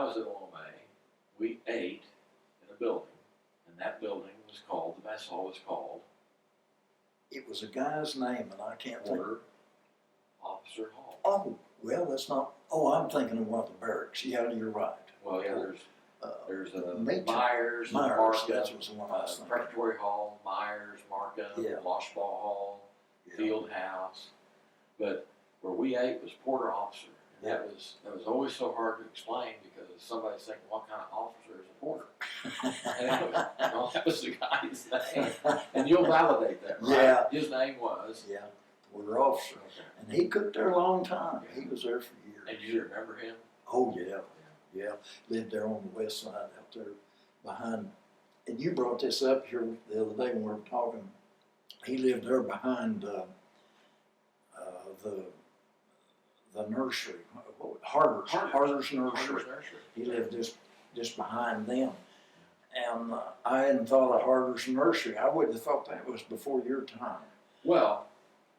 was at OMA, we ate in a building, and that building was called, the mess hall was called It was a guy's name, and I can't think. Quarter Officer Hall. Oh, well, that's not. Oh, I'm thinking of one of the barracks. Yeah, you're right. Well, yeah, there's Matron. Myers, Myers, Markham, that was the one I was thinking. Preparatory Hall, Myers, Markham, Yeah. Loshball Hall, Yeah. Field House. But where we ate was Porter Officer. And that was always so hard to explain because somebody's thinking, what kind of officer is a porter? And it was, well, that was the guy's name. And you'll validate that, right? Yeah. His name was? Yeah, Porter Officer. Okay. And he cooked there a long time. He was there for years. And you remember him? Oh, yeah. Yeah. Lived there on the west side out there behind. And you brought this up here the other day when we were talking. He lived there behind the nursery, Harder's nursery. Harder's Nursery. He lived just behind them. And I hadn't thought of Harder's nursery. I would have thought that was before your time. Well,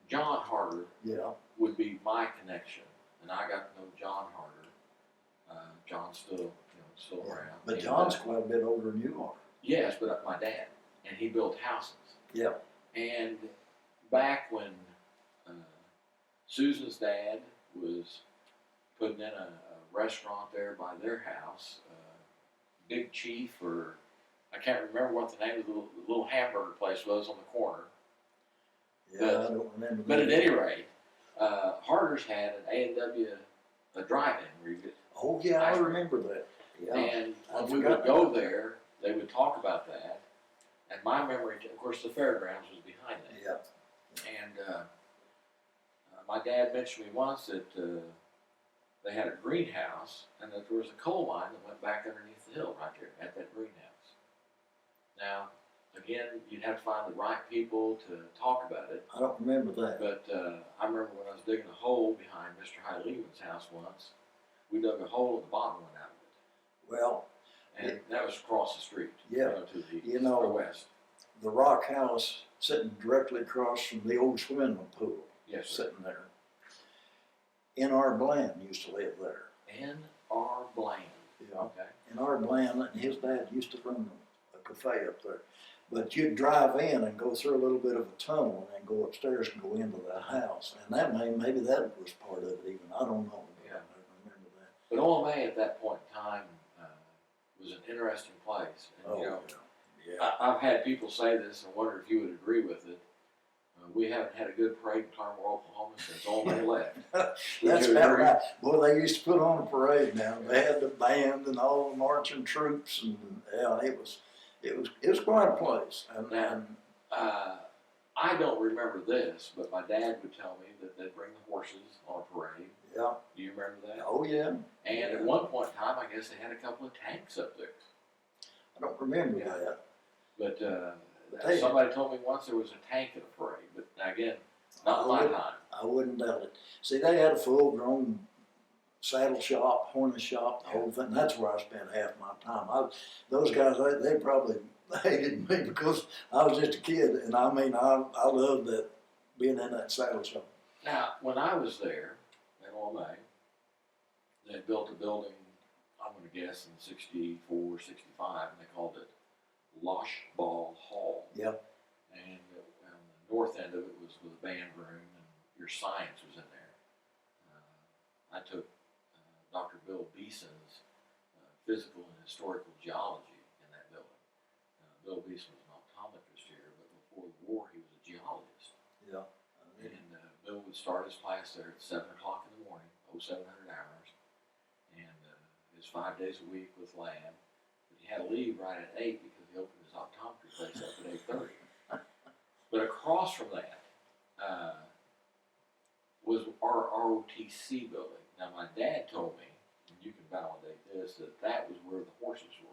John Harder Yeah. would be my connection, and I got to know John Harder. John's still around. But And, John's quite a bit older than you are. yes, but my dad, and he built houses. Yeah. And back when Susan's dad was putting in a restaurant there by their house, Big Chief, or I can't remember what the name of the little hamburger place was on the corner. Yeah, But- I don't remember. But at any rate, Harder's had an A&W drive-in where you get, Oh, yeah, I remember that. Yeah. and I when we forgot would go about there, they would talk about that. And my memory, of course, the fairgrounds was behind that. Yeah. And my dad mentioned to me once that they had a greenhouse and that there was a coal mine that went back underneath the hill right there at that greenhouse. Now, again, you'd have to find the right people to talk about it. I don't remember that. But I remember when I was digging a hole behind Mr. High Lehman's house once, we dug a hole and the bottom went out of it. Well, And that was across the street. Yeah. To the You know, or west. the rock house sitting directly across from the old swimming pool, Yes, sir. sitting there. N.R. Bland used to live there. N.R. Bland. Yeah. Okay. N.R. Bland and his dad used to run a cafe up there. But you'd drive in and go through a little bit of a tunnel and then go upstairs and go into that house. And that maybe that was part of it even. I don't know. Yeah. I don't remember that. But OMA at that point in time was an interesting place. And, Oh, you know, yeah. I've had people say this and wonder if you would agree with it. We haven't had a good parade in Claremore, Oklahoma since OMA left. That's Would you about agree? right. Boy, they used to put on a parade now. They had the band and all the marching troops, and yeah, it was quite a place. And I don't remember this, but my dad would tell me that they'd bring the horses on a parade. yeah, Do you remember that? oh yeah. And at one point in time, I guess they had a couple of tanks up there. I don't remember Yeah. that. But They- somebody told me once there was a tank at a parade. But again, not my time. I wouldn't doubt it. See, they had a full-grown saddle shop, harness shop, the whole thing. That's where I spent half my time. Those guys, they probably hated me because I was just a kid, and I mean, I loved that being in that saddle shop. Now, when I was there at OMA, they built a building, I'm going to guess in 64, 65, and they called it Loshball Hall. Yep. And on the north end of it was with a band room, and your science was in there. I took Dr. Bill Beeson's physical and historical geology in that building. Bill Beeson was an optometrist here, but before the war he was a geologist. Yeah. And Bill would start his class there at 7 o'clock in the morning, 0700 hours, and it was 5 days a week with lab. But he had to leave right at 8 because he opened his optometry place up at 8:30. But across from that was our ROTC building. Now my dad told me, and you can validate this, that was where the horses were.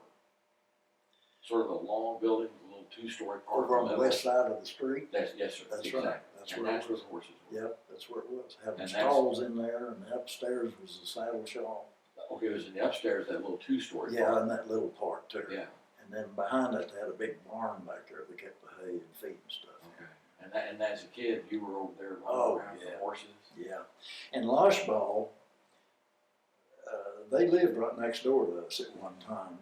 Sort of a long building with a little two-story part. Over on the west side of the street. Yes, sir. That's exactly. right. That's and where that's it where was. the horses were. Yep, that's where it was. Having And stalls in there, and upstairs was the saddle shop. Okay, it was in the upstairs, that little two-story Yeah, part. and that little part too. Yeah. And then behind it, they had a big barn back there that kept the hay and feed and stuff. Okay. And as a kid, you were over there running Oh, around with yeah. the horses. Yeah. And Loshball, they lived right next door to us at one time.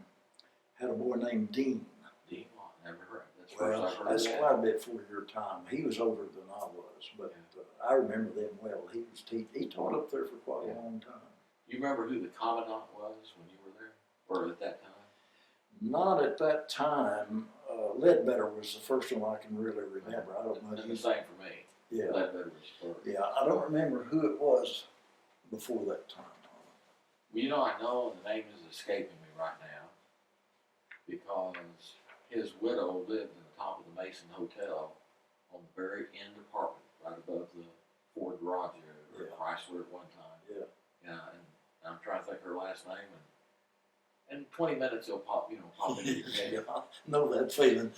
Had a boy named Dean. Dean Watt, never heard. That's the first Well, I've heard that's of that. quite a bit before your time. He was older than I was, but I remember them well. He taught up there for quite a long time. You remember who the commandant was when you were there, or at that time? Not at that time. Ledbetter was the first one I can really remember. I don't know. And the same for me. Yeah, Ledbetter was first. yeah. I don't remember who it was before that time. Well, you know, I know the name is escaping me right now because his widow lived in the top of the Mason Hotel on the very end apartment, right above the Ford garage area, or Yeah. Chrysler at one time. Yeah. Yeah, and I'm trying to think her last name, and in 20 minutes it'll pop into your head. Yeah, I know that feeling.